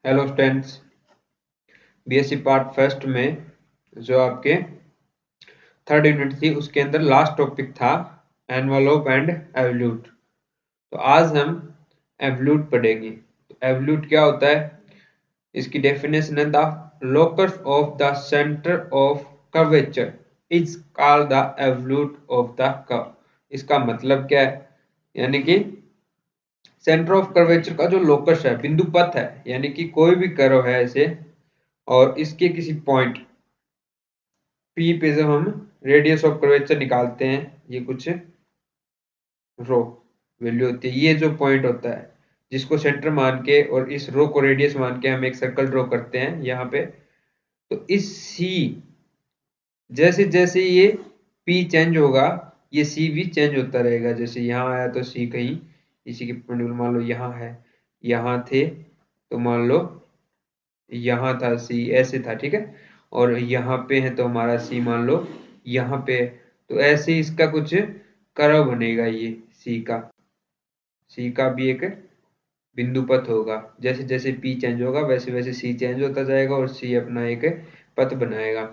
Hello students, BSc part first में जो आपके थर्ड यूनिट थी उसके अंदर लास्ट टॉपिक था एनवलप एंड एवल्यूट। तो आज हम एवल्यूट पढ़ेंगे। तो एवल्यूट क्या होता है, इसकी डेफिनेशन है the locus of the centre of curvature is called the evolute of the curve. इसका मतलब क्या है, यानी कि सेंटर ऑफ कर्वेचर का जो लोकस है, बिंदु पथ है, यानी कि कोई भी कर्व है ऐसे और इसके किसी पॉइंट पी पे जब हम रेडियस ऑफ कर्वेचर निकालते हैं, ये कुछ रो वैल्यू होती है, ये जो पॉइंट होता है जिसको सेंटर मान के और इस रो को रेडियस मान के हम एक सर्कल ड्रॉ करते हैं यहाँ पे। तो इस सी जैसे जैसे ये पी चेंज होगा, ये सी भी चेंज होता रहेगा। जैसे यहाँ आया तो सी कहीं इसी के परपेंडिकुलर मान लो यहाँ है, यहाँ थे तो मान लो यहाँ था सी, ऐसे था, ठीक है। और यहाँ पे है तो हमारा सी मान लो यहाँ पे है। तो ऐसे इसका कुछ कर्व बनेगा, ये सी का भी एक बिंदु पथ होगा। जैसे जैसे पी चेंज होगा वैसे वैसे सी चेंज होता जाएगा और सी अपना एक पथ बनाएगा।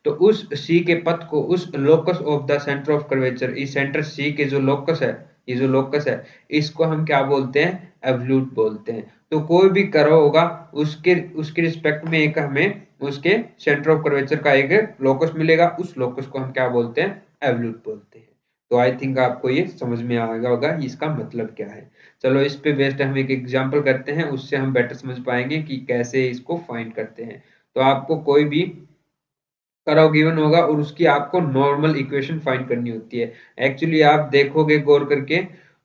तो उस सी के पथ को, उस locus of the centre of curvature, इस सेंटर सी के जो लोकस है, ये जो लोकस है इसको हम क्या बोलते हैं, एवल्यूट बोलते हैं। तो कोई भी कर्व होगा उसके उसके रिस्पेक्ट में एक हमें उसके सेंटर ऑफ कर्वेचर का एक लोकस मिलेगा, उस लोकस को हम क्या बोलते हैं, एवल्यूट बोलते हैं। तो आई थिंक आपको ये समझ में आ गया होगा इसका मतलब क्या है। चलो इस पे बेस्ड हम एक एग्जांपल करते हैं, उससे हम बेटर समझ पाएंगे कि कैसे इसको फाइंड करते हैं। तो आपको कोई भी कर्व गिवन होगा और उसकी आपको नॉर्मल इक्वेशन फाइंड करनी होती है। एक्चुअली आप देखोगे गौर करके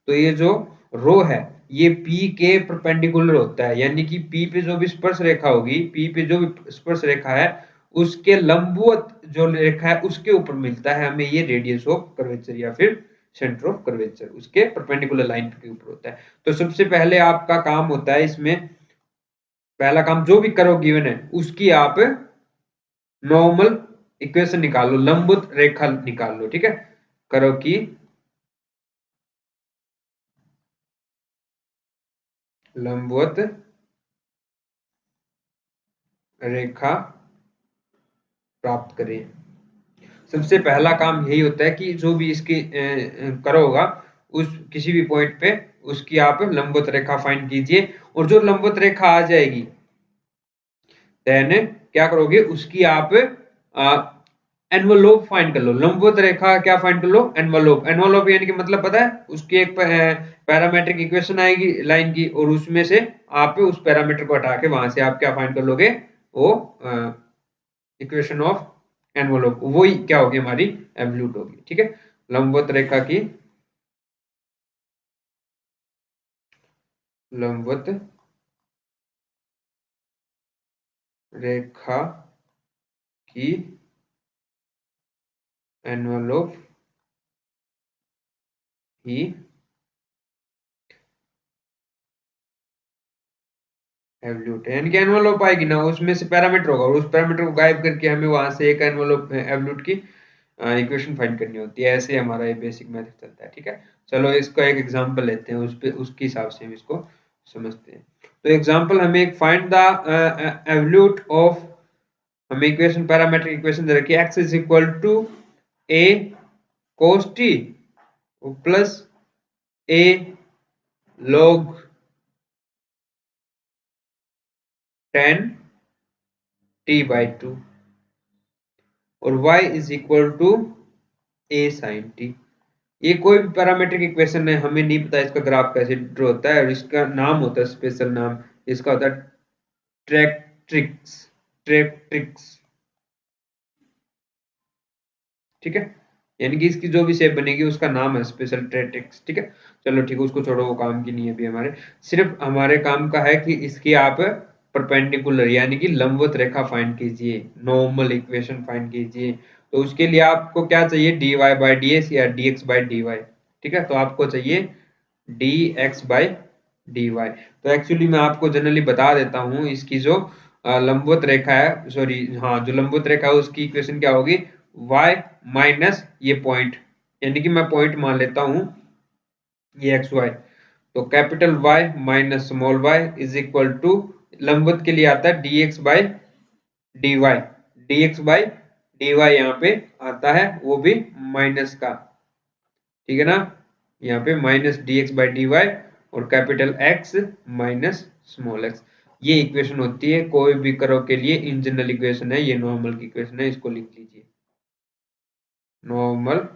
तो ये जो रो है ये P के परपेंडिकुलर होता है, यानी कि P पे जो भी स्पर्श रेखा होगी, P पे जो भी स्पर्श रेखा है उसके लंबवत जो रेखा है उसके ऊपर मिलता है हमें ये रेडियस ऑफ कर्वेचर या फिर सेंटर ऑफ कर्वेचर, उसके परपेंडिकुलर लाइन के ऊपर होता है। तो सबसे पहले आपका काम होता है इसमें, पहला काम जो भी कर्व गिवन है उसकी आप नॉर्मल इक्वेशन निकाल लो, लंबवत रेखा निकाल लो, ठीक है। कर्व की लंबवत रेखा प्राप्त करें। सबसे पहला काम यही होता है कि जो भी इसकी कर्व होगा उस किसी भी पॉइंट पे उसकी आप लंबवत रेखा फाइंड कीजिए, और जो लंबवत रेखा आ जाएगी देन क्या करोगे, उसकी आप एनवलोप फाइंड कर लो। लंबवत रेखा क्या फाइंड कर लो, एनवलोप। एनवलोप यानी कि मतलब पता है, उसकी एक पैरामेट्रिक इक्वेशन आएगी लाइन की, और उसमें से आप उस पैरामीटर को हटा के वहां से आप क्या फाइंड कर लोगे, वो इक्वेशन ऑफ एनवलोप, वही क्या होगी, हमारी एवल्यूट होगी, ठीक है। लंबवत रेखा की लंबवत रेखा की एनवलोप ही एवल्यूट है, यानी कि एनवलप आएगी ना, उसमें से पैरामीटर होगा और उस पैरामीटर को गायब करके हमें वहां से एक एनवलप एवल्यूट की इक्वेशन फाइंड करनी होती है। ऐसे हमारा ये बेसिक मेथड चलता है, ठीक है। चलो इसका एक एग्जांपल लेते हैं, उस पे उसके हिसाब से हम इसको समझते हैं। तो एग्जांपल हमें एक फाइंड द एवल्यूट ऑफ, हमें इक्वेशन पैरामीट्रिक इक्वेशन दे रखी है, x is equal to a cos t plus a log 10 t by 2 और y is equal to a sin t। ये कोई भी पैरामीट्रिक इक्वेशन है, हमें नहीं पता इसका ग्राफ कैसे ड्रॉ होता है, और इसका नाम होता है, स्पेशल नाम इसका होता है ट्रैक्ट्रिक्स। ट्रैक्ट्रिक्स, ठीक है, यानी कि इसकी जो भी शेप बनेगी उसका नाम है स्पेशल ट्रैक्ट्रिक्स, ठीक है। चलो ठीक है, उसको छोड़ो, वो काम की नहीं है अभी हमारे। सिर्फ हमारे काम का है कि इसकी आप परपेंडिकुलर यानी कि लंबवत रेखा फाइंड कीजिए, नॉर्मल इक्वेशन फाइंड कीजिए। तो उसके लिए आपको क्या चाहिए, dy बाई डी एक्स या dx बाई dy, ठीक है। तो आपको चाहिए dx बाई dy। तो एक्चुअली मैं आपको जनरली बता देता हूँ, इसकी जो लंबवत रेखा है, सॉरी हाँ, जो लंबवत रेखा है उसकी इक्वेशन क्या होगी, y माइनस ये पॉइंट, यानी कि मैं पॉइंट मान लेता हूँ ये एक्स वाई। तो capital Y minus small y is equal to लंबवत के लिए आता है dx by dy, dx by dy यहाँ पे आता है वो भी माइनस का, ठीक है ना, यहाँ पे माइनस dx बाई dy और capital X minus small x। ये इक्वेशन होती है कोई भी कर्व के लिए, इन जनरल इक्वेशन है, ये नॉर्मल की इक्वेशन है, इसको लिख लीजिए, normal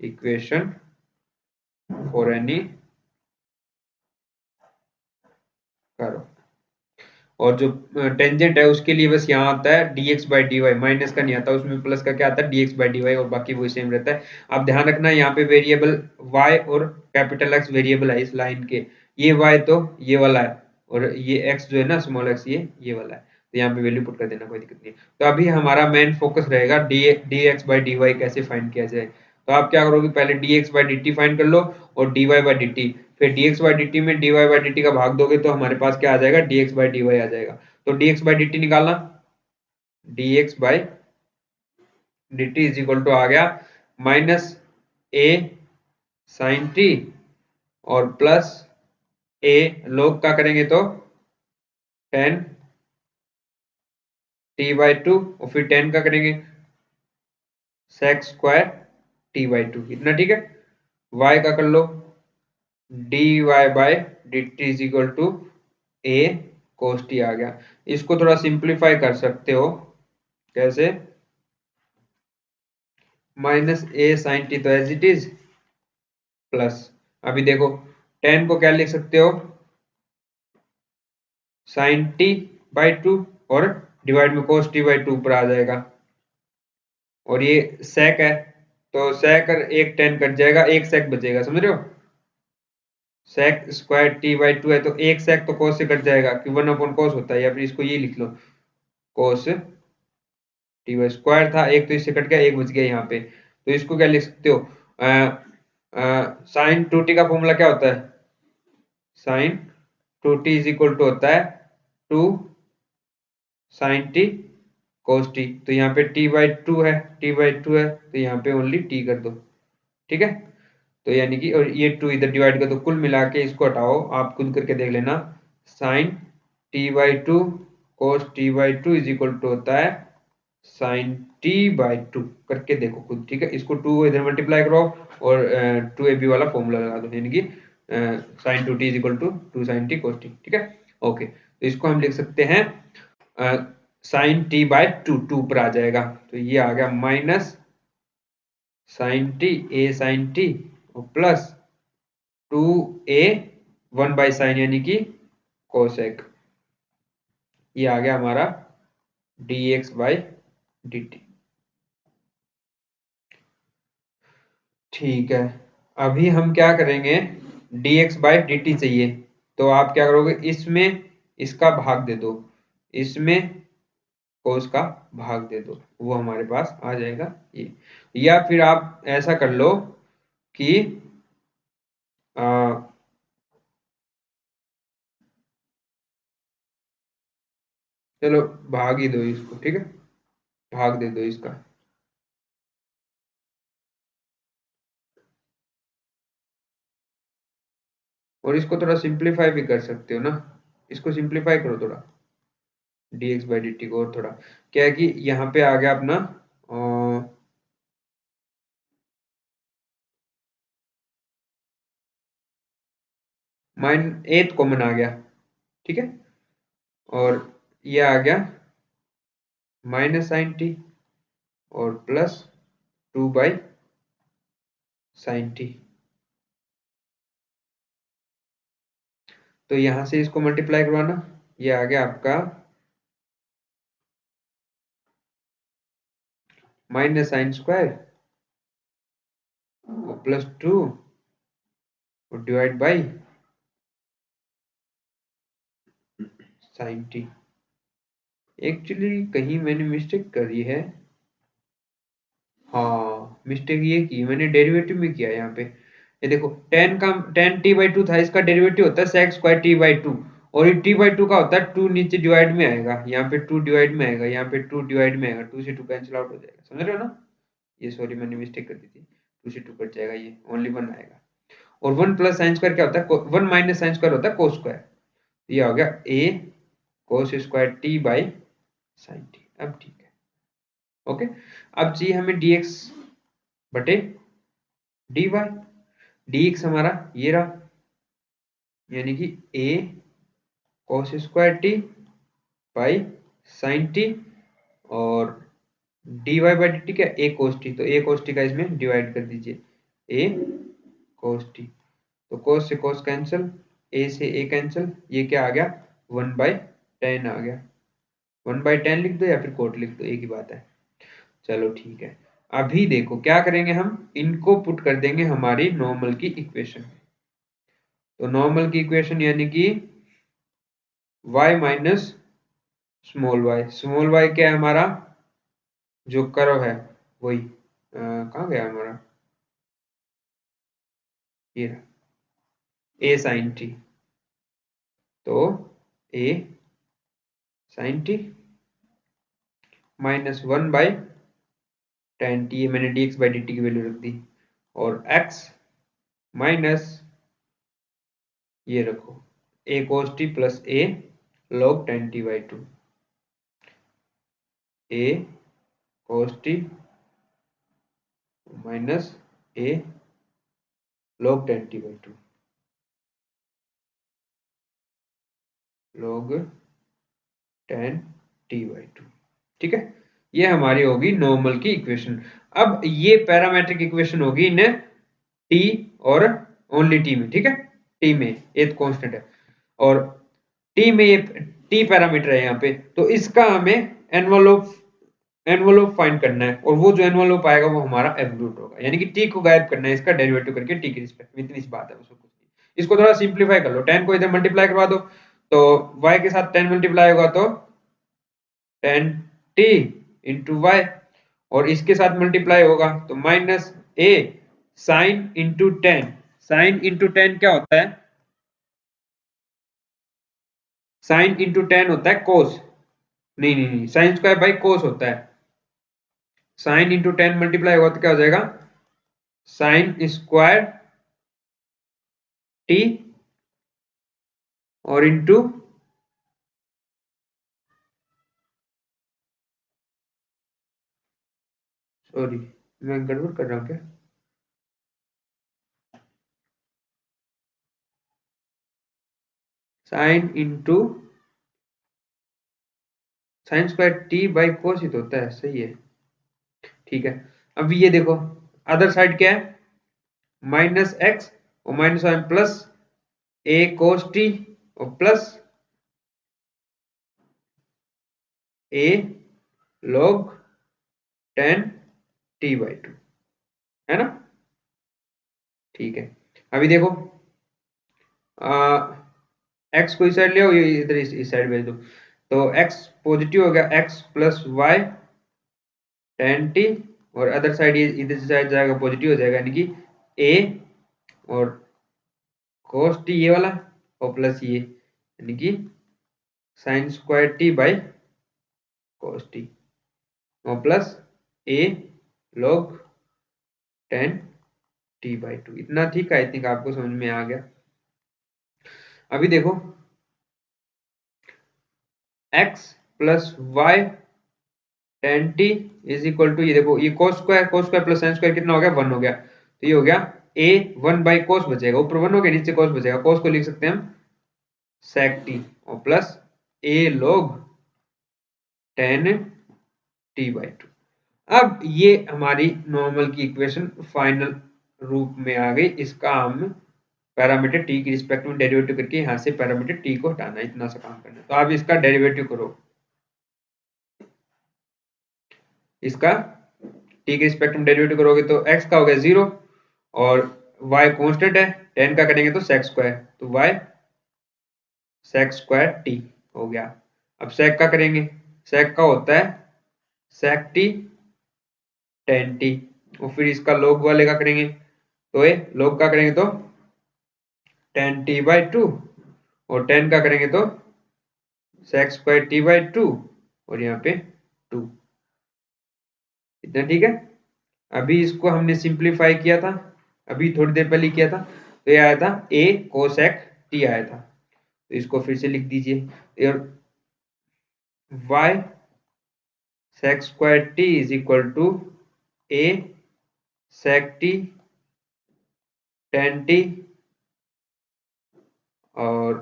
equation for any curve. और जो टेंजेंट है उसके लिए बस यहाँ आता है dx बाई dy, माइनस का नहीं आता, उसमें प्लस का क्या आता है dx बाई dy, और बाकी वही सेम रहता है। आप ध्यान रखना यहाँ पे वेरिएबल y और कैपिटल X वेरिएबल है इस लाइन के, ये y तो ये वाला है, और ये x जो है ना स्मॉल x ये वाला है, तो यहाँ पे वैल्यू पुट कर देना, कोई दिक्कत नहीं। तो अभी हमारा मेन फोकस रहेगा dx बाई dy कैसे फाइंड किया जाए। तो आप क्या करोगे, पहले dx बाई dt फाइंड कर लो और dy बाई dt, फिर dx बाई dt में dy बाई dt का भाग दोगे तो हमारे पास क्या आ जाएगा, dx बाई dy आ जाएगा। तो dx बाई dt निकालना, dx by dt is equal to आ गया माइनस a साइन t और प्लस a log का करेंगे तो 10 t बाई 2 और फिर 10 का करेंगे sec स्क्वायर t बाई 2, इतना ठीक है। y का कर लो dy by dt is equal to a cos t आ गया। इसको थोड़ा सिंप्लीफाई कर सकते हो, कैसे, माइनस a साइन t तो एज इट इज प्लस, अभी देखो 10 को क्या लिख सकते हो, साइन t बाई 2 और डिवाइड में cos t बाई 2 ऊपर आ जाएगा, और ये sec है तो sec एक 10 कट जाएगा, एक sec बचेगा, समझ रहे हो, sec स्क्वायर t बाई 2 है तो एक sec तो cos से कट जाएगा कि 1 अपॉन cos होता है, या फिर इसको ये लिख लो cos t बाई स्क्वायर था, एक तो इससे कट गया, एक बच गया यहाँ पे, तो इसको क्या लिख सकते हो, साइन 2t का फॉर्मूला क्या होता है, sign 2t is equal to होता है 2 साइन t cos t, तो यहाँ पे t बाई 2 है, t बाई 2 है तो यहाँ पे ओनली t कर दो, ठीक है। तो यानी कि, और ये 2 इधर डिवाइड कर दो, कुल मिला के इसको हटाओ, आप खुद करके देख लेना, sine t by 2 cos t by 2 is equal to होता है साइन t बाई 2, करके देखो खुद, ठीक है। इसको 2 को इधर मल्टीप्लाई करो और 2ab वाला फॉर्मूला लगा दो, यानी कि sine 2t is equal to 2 sine t cos t, ठीक है। ओके, तो इसको हम लिख सकते हैं साइन t बाई 2, 2 पर आ जाएगा, तो ये आ गया minus sine t a sine t और प्लस 2a 1 बाई साइन यानी कि कोसेक, ये आ गया हमारा dx बाई dt, ठीक है। अभी हम क्या करेंगे, dx बाई dt चाहिए, तो आप क्या करोगे, इसमें इसका भाग दे दो, इसमें कोस का भाग दे दो, वो हमारे पास आ जाएगा ये। या फिर आप ऐसा कर लो कि चलो भाग ही दो इसको, ठीक है, भाग दे दो इसका, और इसको थोड़ा सिंप्लीफाई भी कर सकते हो ना, इसको सिंप्लीफाई करो थोड़ा, dx बाई dt को, और थोड़ा क्या है कि यहाँ पे आ गया अपना माइन 8 कॉमन आ गया, ठीक है, और ये आ गया माइनस साइन टी और प्लस 2 बाई साइन टी, तो यहां से इसको मल्टीप्लाई करवाना, ये आ गया आपका माइनस साइन स्क्वायर और प्लस 2 और divide by sine T. Actually कहीं मैंने मिस्टेक करी है, हाँ मिस्टेक ये की मैंने, डेरिवेटिव में किया यहाँ पे, ये देखो 10 का 10 टी बाई 2 था, इसका डेरिवेटिव होता है sec स्क्वायर टी बाई 2, और ये टी बाई 2 का होता है 2 नीचे डिवाइड में आएगा, यहाँ पे 2 डिवाइड में आएगा, यहाँ पे 2 डिवाइड में आएगा, 2 से 2 कैंसिल आउट हो जाएगा, समझ रहे हो ना, ये सॉरी मैंने मिस्टेक कर दी थी, 2 से 2 कट जाएगा, ये ओनली 1 आएगा, और 1 प्लस साइन स्क्वायर क्या होता है, 1 माइनस साइन स्क्वायर होता है कोस स्क्वायर, ये हो गया a cos square t by sine T. अब ठीक है, ओके। अब चाहिए हमें dx बटे dy। dx हमारा ये रहा, यानी कि a cos square t by sine T, और dy बाई डी टी क्या, a कोस टी, तो a कोस टी का इसमें डिवाइड कर दीजिए, a कोस टी, तो कोस से कोस कैंसिल, a से a कैंसिल, ये क्या आ गया 1/10 आ गया। 1/10 लिख दो या फिर कोट लिख दो, एक ही बात है। चलो ठीक है, अभी देखो क्या करेंगे, हम इनको पुट कर देंगे हमारी नॉर्मल की इक्वेशन। तो नॉर्मल की इक्वेशन यानी कि y माइनस स्मॉल y क्या है हमारा, जो कर्व है वही, कहाँ गया हमारा, ये a sin t, तो a sin t minus 1/10 t, मैंने dx बाई dt की वैल्यू रख दी, और x माइनस ये रखो a cos t plus a log 10t/2, a cos t minus a log 10t/2 log 10t/2। ठीक है, ये हमारी होगी नॉर्मल की इक्वेशन। अब ये पैरामेट्रिक इक्वेशन होगी इन t और ओनली t में। ठीक है, t में ये तो कांस्टेंट है, और t में ये t पैरामीटर है यहाँ पे, तो इसका हमें एनवलप फाइंड करना है, और वो जो एनवलप आएगा वो हमारा एब्सोल्यूट होगा, यानी कि t को गायब करना है, इसका डेरिवेटिव करके t के रिस्पेक्ट में, इतनी सी बात है उसको कुछ नहीं। इसको थोड़ा सिंप्लीफाई कर लो, 10 को इधर मल्टीप्लाई करवा दो, तो y के साथ 10 मल्टीप्लाई होगा तो 10t इंटू वाई, और इसके साथ मल्टीप्लाई होगा तो minus a sine into 10। Sine into 10 क्या होता है, साइन इंटू 10 होता है कोस, नहीं नहीं नहीं, साइन स्क्वायर बाई कोस होता है। साइन इंटू 10 मल्टीप्लाई होगा तो क्या हो जाएगा, साइन स्क्वायर टी और इंटू सॉरी मैं गड़बड़ कर रहा हूं क्या, sine into sine square t by cos ही तो होता है, सही है। ठीक है, अब ये देखो अदर साइड क्या है, माइनस एक्स और minus one plus a cos t और प्लस a log 10t/2, है ना। ठीक है, अभी देखो x को इस साइड ले आओ, ये इधर इस साइड भेज दो, तो x पॉजिटिव हो गया, x प्लस वाई 10t, और अदर साइड ये इधर से साइड जाएगा पॉजिटिव हो जाएगा, यानी कि a और cos t ये वाला, और प्लस ये यानी कि sine square t by cos t, और प्लस a log 10t/2। इतना ठीक है, आई थिंक आपको समझ में आ गया। अभी देखो x plus y 10t is equal to, ये देखो ये cos square plus sine square कितना हो गया, 1 हो गया, तो ये हो गया a 1/cos बचेगा, ऊपर 1 हो गया, नीचे cos बचेगा, cos को लिख सकते हैं हम sec t, और प्लस a log 10t/2। अब ये हमारी नॉर्मल की इक्वेशन फाइनल रूप में आ गई, इसका हम पैरामीटर t की रिस्पेक्ट में डेरिवेटिव करके यहाँ से पैरामीटर t को हटाना, इतना सा काम करना है। तो आप इसका डेरिवेटिव करो, इसका t के रिस्पेक्ट में डेरिवेटिव करोगे तो x का हो गया 0, और y कांस्टेंट है, 10 का करेंगे तो sec स्क्वायर, तो y sec स्क्वायर t हो गया। अब sec का करेंगे, sec का होता है sec t 10t, और फिर इसका log वाले का करेंगे, तो ये log का करेंगे तो 10t/2, और 10 का करेंगे तो sec स्क्वायर t/2, और यहाँ पे 2। इतना ठीक है। अभी इसको हमने सिंप्लीफाई किया था, अभी थोड़ी देर पहले किया था, तो ये आया था a cosec t आया था, तो इसको फिर से लिख दीजिए, और y sec square t is equal to a sec t ten t और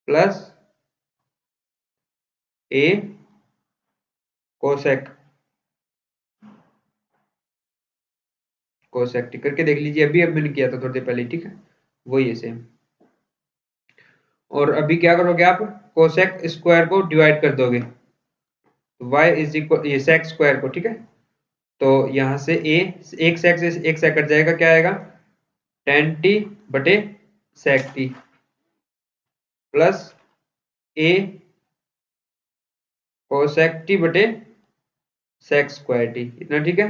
plus a cosec cosec t करके देख लीजिए। अभी अब मैंने किया था थोड़ी देर पहले, ठीक है, वही है सेम। और अभी क्या करोगे आप, कोसेक स्क्वायर को डिवाइड कर दोगे y इज इक्वल ये सेक स्क्वायर को, ठीक है। तो यहां से a एक सेक से एक सेक कट जाएगा, क्या आएगा टेन टी बटे sec t plus a cosec t बटे सेक स्क्वायर टी, इतना ठीक है।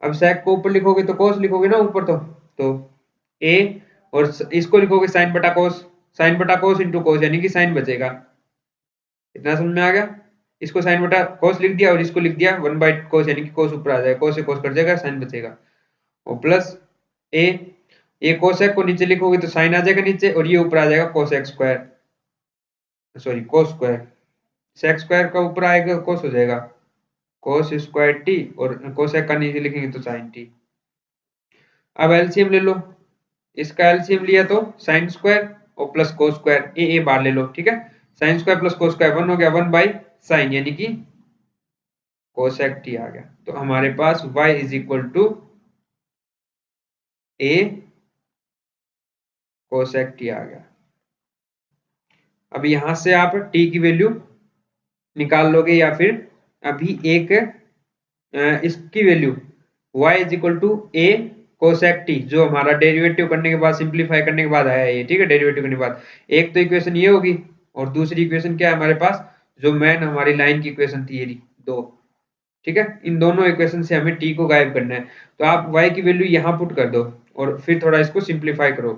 अब सेक को ऊपर लिखोगे तो कोस लिखोगे ना ऊपर, तो a और इसको लिखोगे साइन बटा कोस इंटू कोस, यानी कि साइन बचेगा। इतना समझ में आ गया। इसको साइन बटा कोस लिख दिया और इसको लिख दिया वन बाई कोस, यानी कि कोस ऊपर आ जाएगा, कोस से कोस कट जाएगा, साइन बचेगा। और प्लस ए ये कोसेक को नीचे लिखोगे तो साइन आ जाएगा नीचे, और ये ऊपर आ जाएगा cosec square, sorry cos square. Sec square का ऊपर आएगा कोस हो जाएगा कोस स्क्वायर टी, और कोसेक का नीचे लिखेंगे तो साइन टी। अब एलसीएम ले लो, इसका एलसीएम लिया तो साइन स्क्वायर और प्लस कोस स्क्वायर, ए बार ले लो, ठीक है। Sine square plus cos square 1 हो गया, 1 बाई साइन, यानी कि कोसेक टी आ गया। तो हमारे पास y is equal to a cosec t आ गया। अब यहां से आप t की वैल्यू निकाल लोगे, या फिर अभी एक इसकी value y is equal to a cosec t, जो हमारा डेरिवेटिव करने के बाद, सिंप्लीफाई करने के बाद आया है ये, ठीक है। डेरिवेटिव करने के बाद एक तो इक्वेशन ये होगी, और दूसरी इक्वेशन क्या है हमारे पास, जो मेन हमारी लाइन की इक्वेशन थी, ये दो, ठीक है। इन दोनों इक्वेशन से हमें t को गायब करना है। तो आप y की वैल्यू यहाँ पुट कर दो और फिर थोड़ा इसको सिंप्लीफाई करो।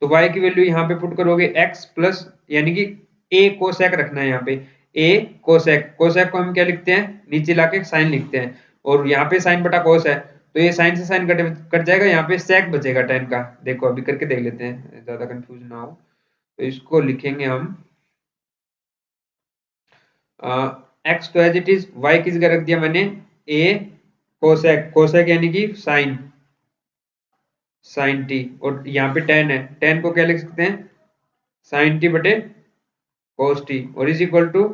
तो y की वैल्यू यहाँ पे पुट करोगे x प्लस, यानी कि a कोसेक रखना है यहाँ पे, a कोसेक, कोसेक को हम क्या लिखते हैं, नीचे लाके साइन लिखते हैं, और यहाँ पे साइन बटा कोस है, तो ये साइन से साइन कट जाएगा, यहाँ पे सेक बचेगा टेन का। देखो अभी करके देख लेते हैं, ज्यादा कंफ्यूज ना हो। तो इसको लिखेंगे हम एक्स तो एज इट इज, वाई किस जगह रख दिया मैंने, ए कोसेक, कोसेक यानी कि साइन, साइन टी, और यहाँ पे टेन है, टेन को क्या लिख सकते हैं, साइन टी बटे कोस टी, और is equal to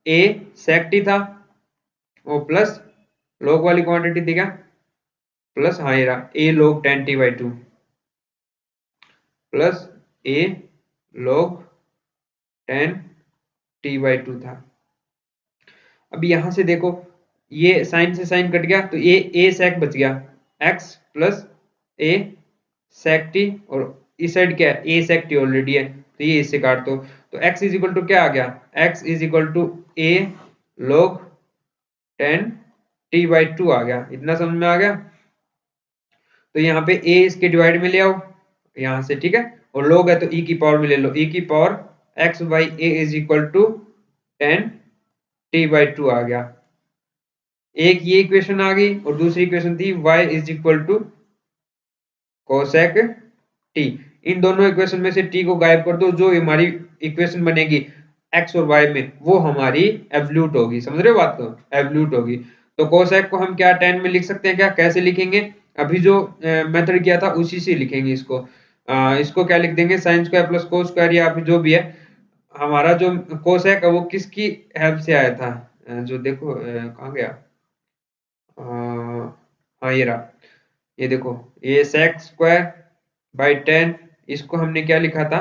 a sec t था, और प्लस लॉग वाली क्वांटिटी थी क्या, प्लस हाँ ये रहा a log tan t by two, plus a log tan t by two था। अब यहां से देखो, ये साइन से साइन कट गया, तो ए सेक बच गया, एक्स प्लस ए सेक टी, और इस साइड क्या है, ए सेक टी ऑलरेडी है, तो ये इससे काट दो। तो x इज इक्वल टू क्या आ गया, x is equal to a log tan t by two आ गया। इतना समझ में आ गया। तो यहाँ पे a इसके डिवाइड में ले आओ यहाँ से, ठीक है, और log है तो e की पावर में ले लो, e की power x by a is equal to tan t by two आ गया। एक ये इक्वेशन आ गई, और दूसरी इक्वेशन थी y is equal to cosec t. इन दोनों इक्वेशन में से t को गायब कर दो, जो हमारी इक्वेशन बनेगी x और y में, वो हमारी एब्सोल्यूट होगी। समझ रहे हो बात को, एब्सोल्यूट होगी। तो कोसेक को हम क्या 10 में लिख सकते हैं क्या, कैसे लिखेंगे, अभी जो मेथड किया था उसी से लिखेंगे इसको। इसको क्या लिख देंगे, sine square plus cos square, या फिर जो भी है हमारा जो कोसेक है वो किसकी हेल्प से आया था, जो देखो कहाँ गया, हाँ ये रहा, ये देखो, ये सेक स्क्वायर बाई 10, इसको हमने क्या लिखा था,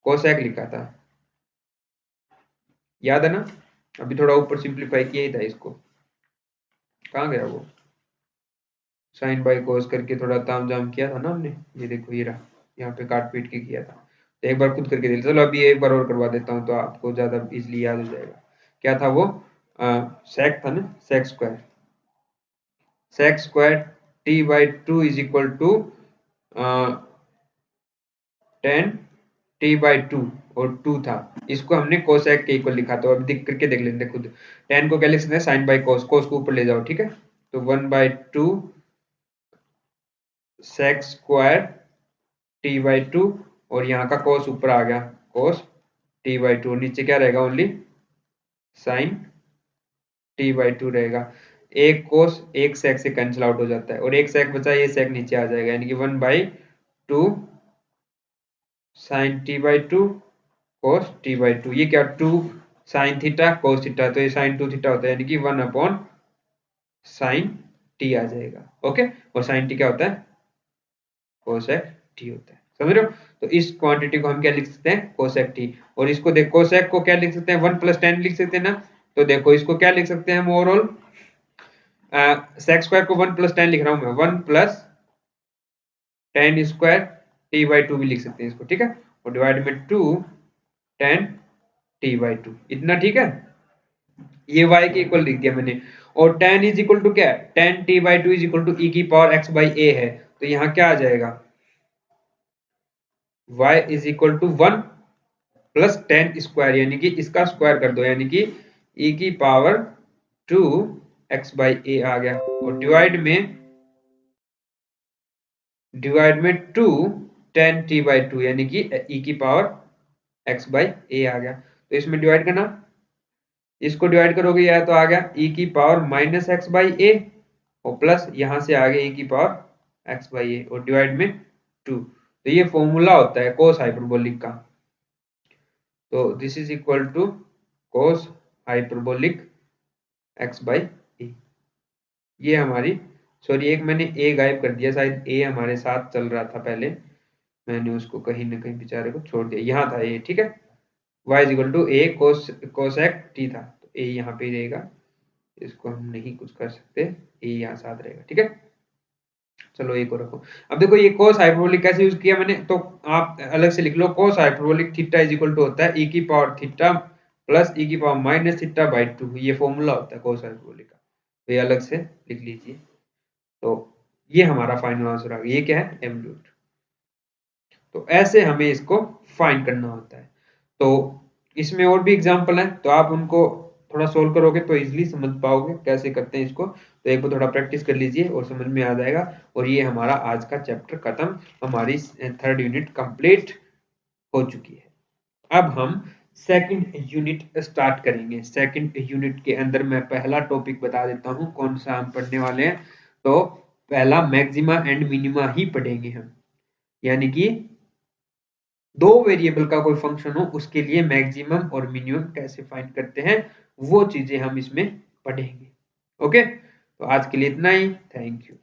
कोसेक लिखा था, याद है ना। अभी थोड़ा ऊपर सिंप्लीफाई किया ही था इसको, कहाँ गया वो, साइन बाई कोस करके थोड़ा ताम जाम किया था ना हमने। ये देखो ये रहा, यहाँ पे काट पीट के किया था। तो एक बार खुद करके देख, चलो अभी एक बार और करवा देता हूँ, तो आपको ज्यादा इजिली याद हो जाएगा। क्या था वो, सेक था ना, sec square, sec square t by two is equal to 10 t by two, और 2 था, इसको हमने कोसेक के इक्वल लिखा था। अब दिख करके देख लेते खुद, 10 को क्या लिख सकते हैं, साइन बाई कोस, कोस को ऊपर ले जाओ, ठीक है। तो 1 by two sec square t by two, और यहाँ का कोस ऊपर आ गया, कोस t/2 और नीचे क्या रहेगा ओनली sin t/2 रहेगा। एक कोस एक सेक से कैंसिल आउट हो जाता है और एक सेक बचा, ये सेक नीचे आ जाएगा, यानी कि 1/2 sin t/2 cos t/2। ये क्या 2 sin थीटा cos थीटा, तो ये sin 2 थीटा होता है, यानी कि 1/sin t आ जाएगा। ओके, और sin t क्या होता है cosec t होता है, समझ रहे हो। तो इस क्वांटिटी को हम क्या लिख सकते हैं cosec t, और इसको देख cosec को क्या लिख सकते हैं 1 + tan लिख सकते हैं ना। तो देखो इसको क्या लिख सकते हैं हम ओवरऑल sec स्क्वायर को 1 + tan लिख रहा हूं मैं, 1 + tan स्क्वायर t/2 भी लिख सकते हैं इसको, ठीक है, और डिवाइड में 2 tan t/2, इतना ठीक है। ये y के इक्वल लिख दिया मैंने, और tan इज इक्वल टू क्या है, tan t/2 is equal to e की पावर x/a है, तो यहाँ क्या आ जाएगा y is equal to 1 + tan square, यानी कि इसका स्क्वायर कर दो, यानी कि e की पावर 2 x/a आ गया, और डिवाइड में 2 tan t/2, यानी कि e की पावर x/a आ गया। तो इसमें डिवाइड करना, इसको डिवाइड करोगे या तो आ गया e की पावर -x/a और प्लस यहां से आ गया e की पावर x/a और डिवाइड में 2। तो ये फॉर्मूला होता है कोस हाइपरबोलिक का। तो this is equal to cos hyperbolic x/a। ये हमारी, सॉरी एक मैंने a गायब कर दिया, शायद a हमारे साथ चल रहा था पहले, मैंने उसको कहीं ना कहीं बेचारे को छोड़ दिया, यहाँ था a, ठीक है, y is equal to a cosec t था, तो a यहाँ पे रहेगा, इसको हम नहीं कुछ कर सकते, a यहाँ साथ रहेगा, ठीक है। चलो एक को रखो। अब देखो ये कोस हाइपरबोलिक कैसे यूज किया मैंने, तो आप अलग से लिख लो, cos hyperbolic theta is equal to होता है e की पावर थीटा प्लस e की पावर माइनस थीटा बाई 2, ये फॉर्मूला होता है कोस हाइपरबोलिक का, तो ये अलग से लिख लीजिए। तो ये हमारा फाइनल आंसर आ गया, ये क्या है एब्सोल्यूट। तो ऐसे हमें इसको फाइंड करना होता है। तो इसमें और भी एग्जांपल हैं, तो आप उनको थोड़ा सोल्व करोगे तो इजीली समझ पाओगे कैसे करते हैं इसको, तो एक बार थोड़ा प्रैक्टिस कर लीजिए और समझ में आ जाएगा। और ये हमारा आज का चैप्टर खत्म, हमारी 3rd यूनिट कंप्लीट हो चुकी है। अब हम 2nd यूनिट स्टार्ट करेंगे। 2nd यूनिट के अंदर मैं पहला टॉपिक बता देता हूँ कौन सा हम पढ़ने वाले हैं। तो पहला मैक्सिमा एंड मिनिमा ही पढ़ेंगे हम, यानी कि दो वेरिएबल का कोई फंक्शन हो उसके लिए मैक्सिमम और मिनिमम कैसे फाइंड करते हैं, वो चीजें हम इसमें पढ़ेंगे। ओके, तो आज के लिए इतना ही, थैंक यू।